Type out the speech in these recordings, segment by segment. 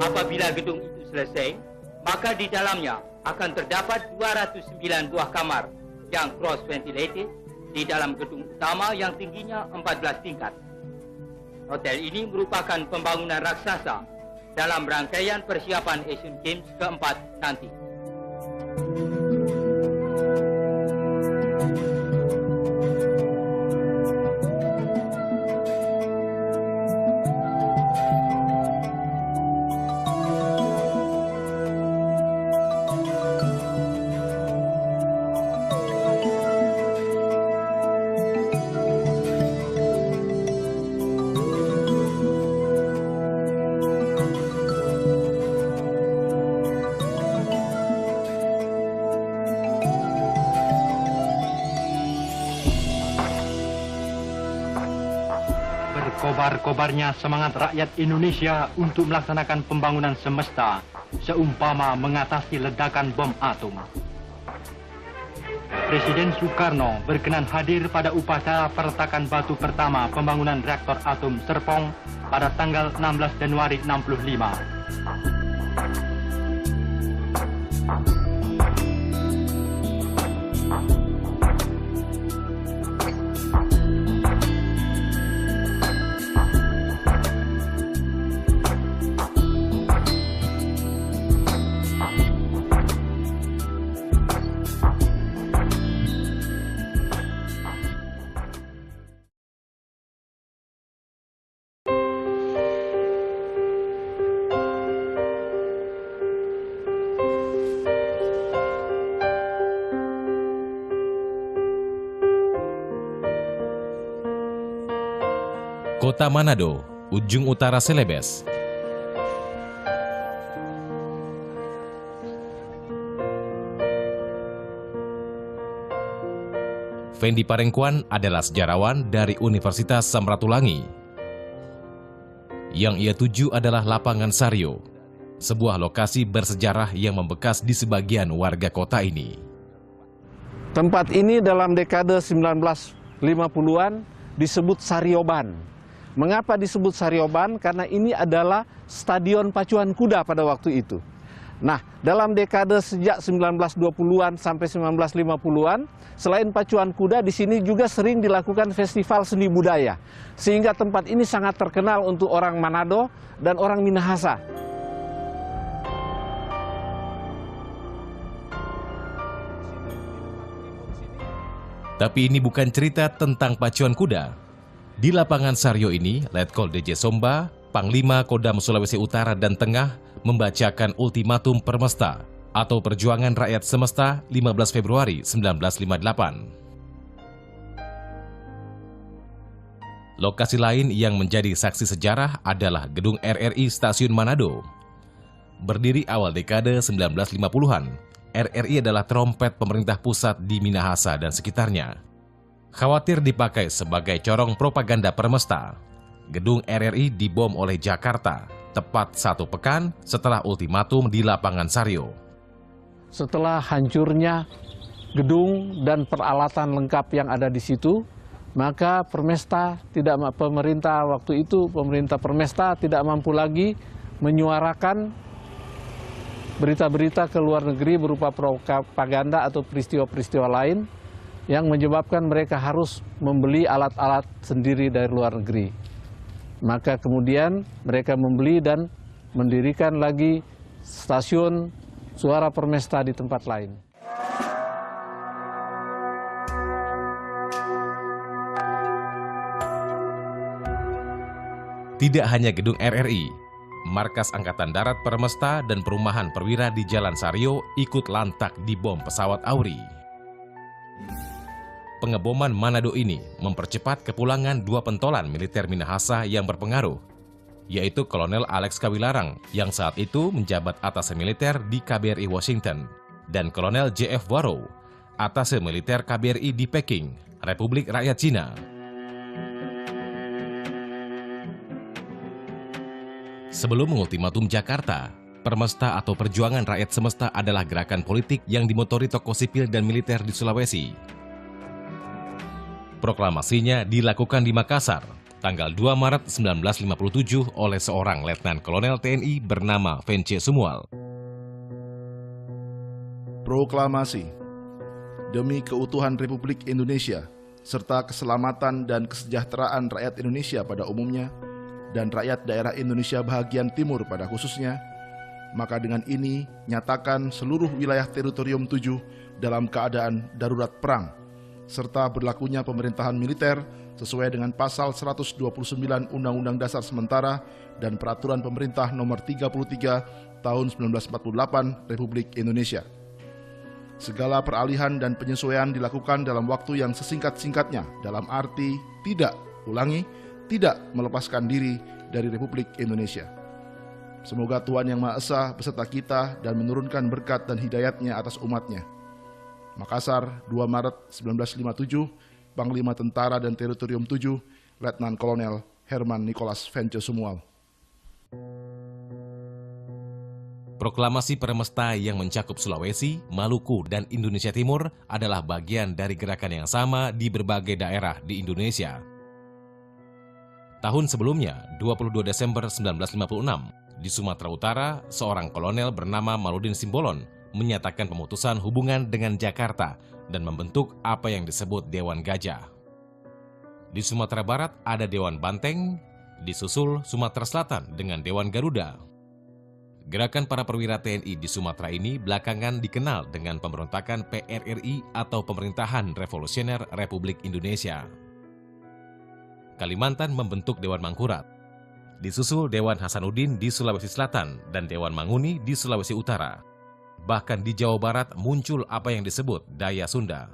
Apabila gedung itu selesai, maka di dalamnya akan terdapat 209 buah kamar yang cross-ventilated di dalam gedung utama yang tingginya 14 tingkat. Hotel ini merupakan pembangunan raksasa dalam rangkaian persiapan Asian Games keempat nanti. Berkobar-kobarnya semangat rakyat Indonesia untuk melaksanakan pembangunan semesta seumpama mengatasi ledakan bom atom. Presiden Soekarno berkenan hadir pada upacara peletakan batu pertama pembangunan reaktor atom Serpong pada tanggal 16 Januari 65. Kota Manado, ujung utara Celebes. Fendi Parengkuan adalah sejarawan dari Universitas Samratulangi. Yang ia tuju adalah Lapangan Sario, sebuah lokasi bersejarah yang membekas di sebagian warga kota ini. Tempat ini dalam dekade 1950-an disebut Sarioban. Mengapa disebut Sarioban? Karena ini adalah stadion pacuan kuda pada waktu itu. Nah, dalam dekade sejak 1920-an sampai 1950-an, selain pacuan kuda, di sini juga sering dilakukan festival seni budaya. Sehingga tempat ini sangat terkenal untuk orang Manado dan orang Minahasa. Tapi ini bukan cerita tentang pacuan kuda. Di Lapangan Sario ini, Letkol DJ Somba, Panglima Kodam Sulawesi Utara dan Tengah, membacakan ultimatum Permesta atau Perjuangan Rakyat Semesta 15 Februari 1958. Lokasi lain yang menjadi saksi sejarah adalah Gedung RRI Stasiun Manado. Berdiri awal dekade 1950-an, RRI adalah trompet pemerintah pusat di Minahasa dan sekitarnya. Khawatir dipakai sebagai corong propaganda Permesta, gedung RRI dibom oleh Jakarta tepat 1 pekan setelah ultimatum di Lapangan Sario. Setelah hancurnya gedung dan peralatan lengkap yang ada di situ, maka pemerintah Permesta tidak mampu lagi menyuarakan berita-berita ke luar negeri berupa propaganda atau peristiwa-peristiwa lain yang menyebabkan mereka harus membeli alat-alat sendiri dari luar negeri. Maka kemudian mereka membeli dan mendirikan lagi stasiun Suara Permesta di tempat lain. Tidak hanya gedung RRI, markas Angkatan Darat Permesta dan perumahan perwira di Jalan Sario ikut lantak dibom pesawat Auri. Pengeboman Manado ini mempercepat kepulangan 2 pentolan militer Minahasa yang berpengaruh, yaitu Kolonel Alex Kawilarang yang saat itu menjabat atase militer di KBRI Washington, dan Kolonel J.F. Warrow, atase militer KBRI di Peking, Republik Rakyat Cina. Sebelum mengultimatum Jakarta, Permesta atau Perjuangan Rakyat Semesta adalah gerakan politik yang dimotori tokoh sipil dan militer di Sulawesi. Proklamasinya dilakukan di Makassar, tanggal 2 Maret 1957 oleh seorang Letnan Kolonel TNI bernama Vence Sumual. Proklamasi demi keutuhan Republik Indonesia serta keselamatan dan kesejahteraan rakyat Indonesia pada umumnya dan rakyat daerah Indonesia bahagian timur pada khususnya, maka dengan ini nyatakan seluruh wilayah teritorium 7 dalam keadaan darurat perang serta berlakunya pemerintahan militer sesuai dengan pasal 129 Undang-Undang Dasar Sementara dan Peraturan Pemerintah Nomor 33 Tahun 1948 Republik Indonesia. Segala peralihan dan penyesuaian dilakukan dalam waktu yang sesingkat-singkatnya dalam arti tidak melepaskan diri dari Republik Indonesia. Semoga Tuhan Yang Maha Esa beserta kita dan menurunkan berkat dan hidayatnya atas umatnya. Makassar, 2 Maret 1957, Panglima Tentara dan Teritorium 7, Letnan Kolonel Herman Nicholas Vence Sumual. Proklamasi Permesta yang mencakup Sulawesi, Maluku, dan Indonesia Timur adalah bagian dari gerakan yang sama di berbagai daerah di Indonesia. Tahun sebelumnya, 22 Desember 1956, di Sumatera Utara, seorang kolonel bernama Maludin Simbolon menyatakan pemutusan hubungan dengan Jakarta dan membentuk apa yang disebut Dewan Gajah. Di Sumatera Barat ada Dewan Banteng, disusul Sumatera Selatan dengan Dewan Garuda. Gerakan para perwira TNI di Sumatera ini belakangan dikenal dengan pemberontakan PRRI atau Pemerintahan Revolusioner Republik Indonesia. Kalimantan membentuk Dewan Mangkurat. Disusul Dewan Hasanuddin di Sulawesi Selatan dan Dewan Manguni di Sulawesi Utara. Bahkan di Jawa Barat muncul apa yang disebut Daya Sunda.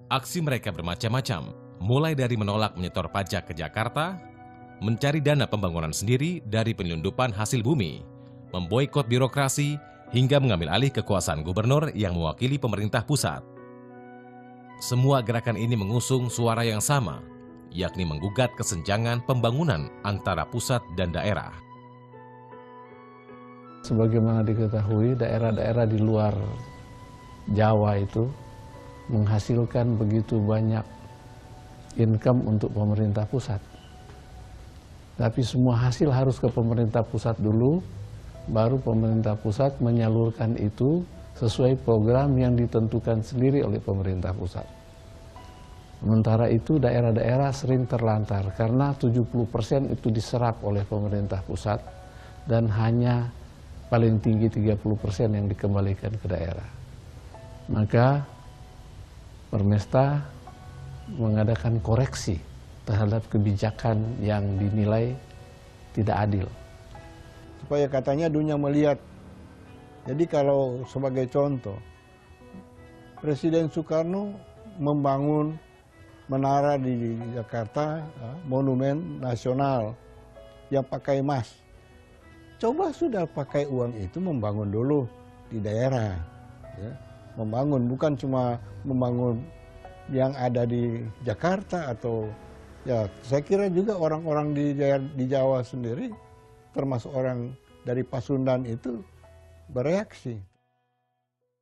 Aksi mereka bermacam-macam, mulai dari menolak menyetor pajak ke Jakarta, mencari dana pembangunan sendiri dari penyelundupan hasil bumi, memboikot birokrasi, hingga mengambil alih kekuasaan gubernur yang mewakili pemerintah pusat. Semua gerakan ini mengusung suara yang sama, yakni menggugat kesenjangan pembangunan antara pusat dan daerah. Sebagaimana diketahui, daerah-daerah di luar Jawa itu menghasilkan begitu banyak income untuk pemerintah pusat. Tapi semua hasil harus ke pemerintah pusat dulu, baru pemerintah pusat menyalurkan itu sesuai program yang ditentukan sendiri oleh pemerintah pusat. Sementara itu daerah-daerah sering terlantar karena 70% itu diserap oleh pemerintah pusat dan hanya paling tinggi 30% yang dikembalikan ke daerah. Maka Permesta mengadakan koreksi terhadap kebijakan yang dinilai tidak adil. Supaya katanya dunia melihat. Jadi kalau sebagai contoh, Presiden Soekarno membangun menara di Jakarta, monumen nasional yang pakai emas. Coba sudah pakai uang itu membangun dulu di daerah. Ya. Membangun, bukan cuma membangun yang ada di Jakarta atau ya saya kira juga orang-orang di Jawa sendiri termasuk orang dari Pasundan itu bereaksi.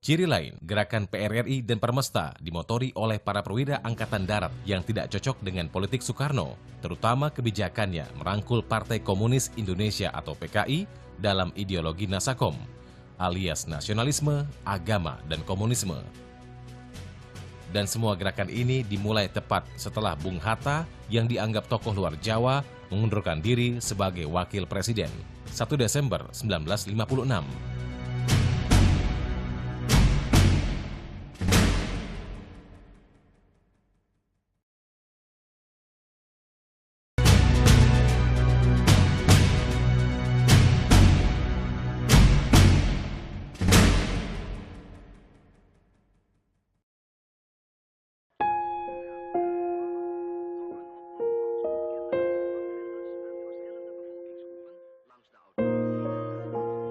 Ciri lain, gerakan PRRI dan Permesta dimotori oleh para perwira Angkatan Darat yang tidak cocok dengan politik Soekarno, terutama kebijakannya merangkul Partai Komunis Indonesia atau PKI dalam ideologi Nasakom, alias nasionalisme, agama, dan komunisme. Dan semua gerakan ini dimulai tepat setelah Bung Hatta yang dianggap tokoh luar Jawa mengundurkan diri sebagai wakil presiden, 1 Desember 1956.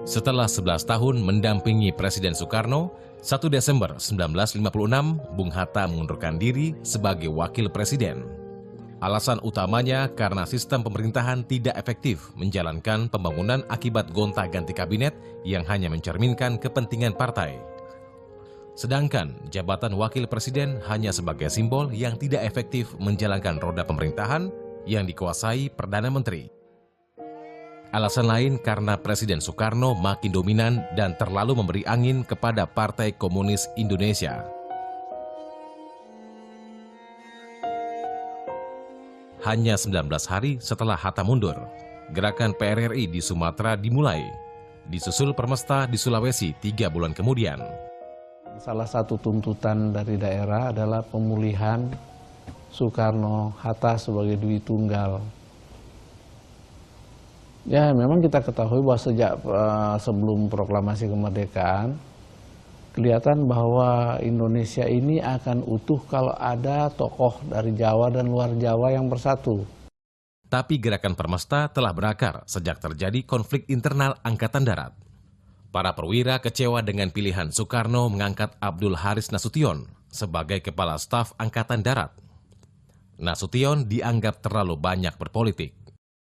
Setelah 11 tahun mendampingi Presiden Soekarno, 1 Desember 1956, Bung Hatta mengundurkan diri sebagai wakil presiden. Alasan utamanya karena sistem pemerintahan tidak efektif menjalankan pembangunan akibat gonta-ganti kabinet yang hanya mencerminkan kepentingan partai. Sedangkan jabatan wakil presiden hanya sebagai simbol yang tidak efektif menjalankan roda pemerintahan yang dikuasai Perdana Menteri. Alasan lain karena Presiden Soekarno makin dominan dan terlalu memberi angin kepada Partai Komunis Indonesia. Hanya 19 hari setelah Hatta mundur, gerakan PRRI di Sumatera dimulai, disusul Permesta di Sulawesi 3 bulan kemudian. Salah satu tuntutan dari daerah adalah pemulihan Soekarno-Hatta sebagai Dwi Tunggal. Ya, memang kita ketahui bahwa sejak sebelum proklamasi kemerdekaan, kelihatan bahwa Indonesia ini akan utuh kalau ada tokoh dari Jawa dan luar Jawa yang bersatu. Tapi gerakan Permesta telah berakar sejak terjadi konflik internal Angkatan Darat. Para perwira kecewa dengan pilihan Soekarno mengangkat Abdul Haris Nasution sebagai Kepala Staf Angkatan Darat. Nasution dianggap terlalu banyak berpolitik.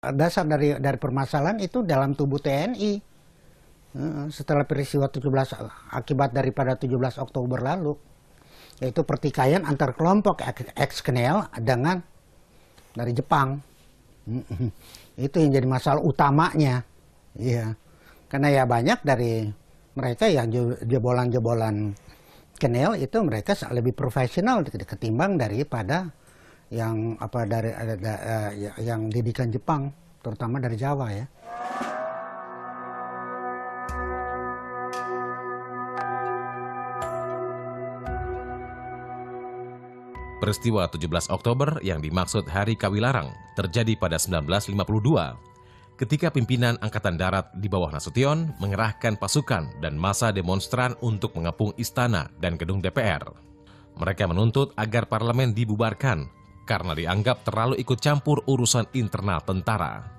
Dasar dari permasalahan itu dalam tubuh TNI. Setelah peristiwa 17 akibat daripada 17 Oktober lalu, yaitu pertikaian antar kelompok ex-Knel dengan dari Jepang. Itu yang jadi masalah utamanya. Iya. Karena ya banyak dari mereka yang jebolan-jebolan Knel itu mereka lebih profesional ketimbang daripada yang yang didikan Jepang, terutama dari Jawa ya. Peristiwa 17 Oktober yang dimaksud Hari Kawilarang terjadi pada 1952, ketika pimpinan Angkatan Darat di bawah Nasution mengerahkan pasukan dan massa demonstran untuk mengepung istana dan gedung DPR. Mereka menuntut agar parlemen dibubarkan karena dianggap terlalu ikut campur urusan internal tentara.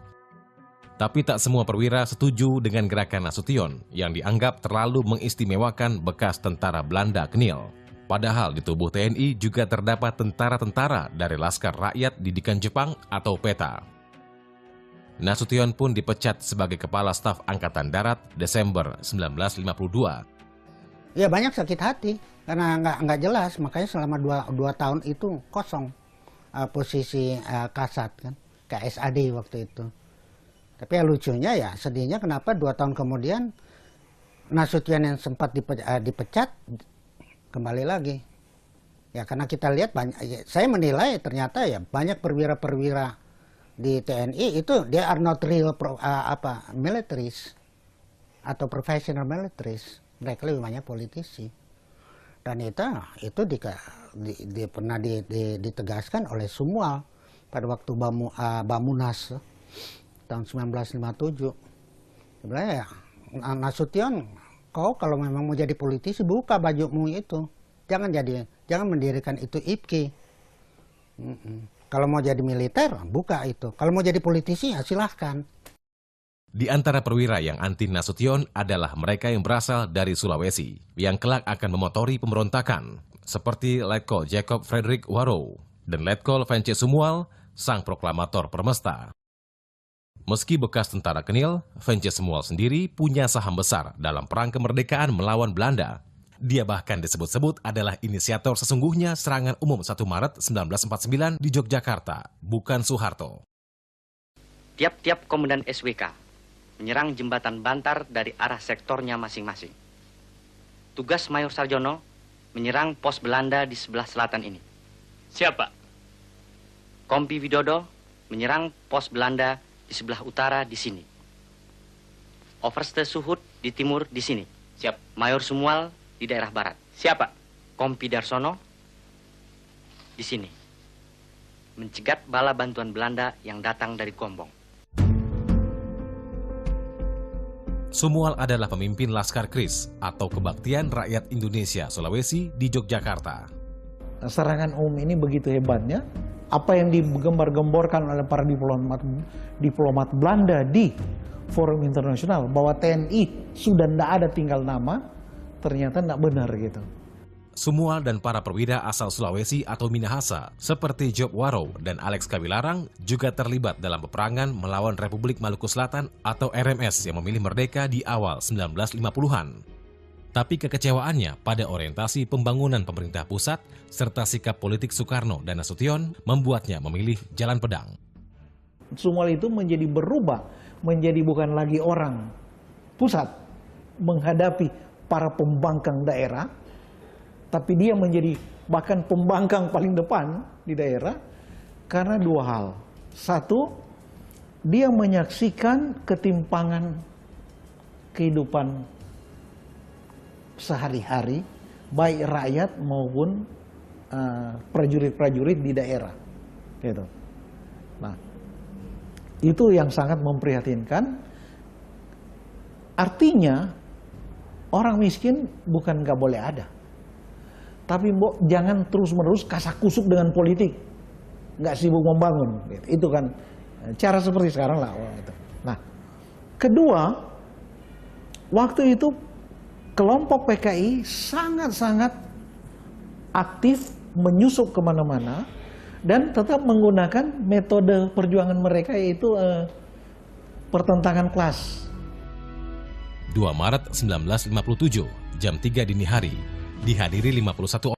Tapi tak semua perwira setuju dengan gerakan Nasution yang dianggap terlalu mengistimewakan bekas tentara Belanda Knil. Padahal di tubuh TNI juga terdapat tentara-tentara dari Laskar Rakyat Didikan Jepang atau PETA. Nasution pun dipecat sebagai Kepala Staf Angkatan Darat Desember 1952. Ya banyak sakit hati karena nggak jelas, makanya selama dua tahun itu kosong posisi Kasat kan, KSAD waktu itu. Tapi ya lucunya ya sedihnya kenapa 2 tahun kemudian Nasution yang sempat dipecat kembali lagi. Ya karena kita lihat banyak, saya menilai ternyata ya banyak perwira-perwira di TNI itu dia are not real militaries atau professional militaries. Mereka lebih banyak politisi. Dan itu pernah ditegaskan oleh Sumual pada waktu Bamunas tahun 1957. Sebenarnya ya, Nasution, kau kalau memang mau jadi politisi buka bajumu itu, jangan mendirikan itu IPKI. Kalau mau jadi militer buka itu, kalau mau jadi politisi ya silahkan. Di antara perwira yang anti Nasution adalah mereka yang berasal dari Sulawesi, yang kelak akan memotori pemberontakan, seperti Letkol Jacob Frederick Warrow dan Letkol Vence Sumual, sang proklamator Permesta. Meski bekas tentara Knil, Vence Sumual sendiri punya saham besar dalam perang kemerdekaan melawan Belanda. Dia bahkan disebut-sebut adalah inisiator sesungguhnya serangan umum 1 Maret 1949 di Yogyakarta, bukan Soeharto. Tiap-tiap komandan SWK menyerang jembatan Bantar dari arah sektornya masing-masing. Tugas Mayor Sarjono menyerang pos Belanda di sebelah selatan ini. Siapa? Kompi Widodo menyerang pos Belanda di sebelah utara di sini. Overste Suhut di timur di sini. Siap. Mayor Sumual di daerah barat. Siapa? Kompi Darsono di sini. Mencegat bala bantuan Belanda yang datang dari Gombong. Sumual adalah pemimpin Laskar Kris atau Kebaktian Rakyat Indonesia Sulawesi di Yogyakarta. Serangan umum ini begitu hebatnya, apa yang digembar-gemborkan oleh para diplomat Belanda di forum internasional bahwa TNI sudah tidak ada tinggal nama, ternyata tidak benar gitu. Sumual dan para perwira asal Sulawesi atau Minahasa seperti Job Warrow dan Alex Kawilarang juga terlibat dalam peperangan melawan Republik Maluku Selatan atau RMS yang memilih merdeka di awal 1950-an. Tapi kekecewaannya pada orientasi pembangunan pemerintah pusat serta sikap politik Soekarno dan Nasution membuatnya memilih jalan pedang. Sumual itu menjadi berubah, menjadi bukan lagi orang pusat menghadapi para pembangkang daerah, tapi dia menjadi bahkan pembangkang paling depan di daerah karena dua hal. Satu, dia menyaksikan ketimpangan kehidupan sehari-hari, baik rakyat maupun prajurit-prajurit di daerah. Gitu. Nah, itu yang sangat memprihatinkan. Artinya, orang miskin bukan nggak boleh ada. Tapi jangan terus-menerus kasak-kusuk dengan politik. Nggak sibuk membangun. Itu kan cara seperti sekarang lah. Nah, kedua, waktu itu kelompok PKI sangat-sangat aktif menyusup kemana-mana dan tetap menggunakan metode perjuangan mereka, yaitu pertentangan kelas. 2 Maret 1957, jam 3 dini hari, dihadiri 51 orang.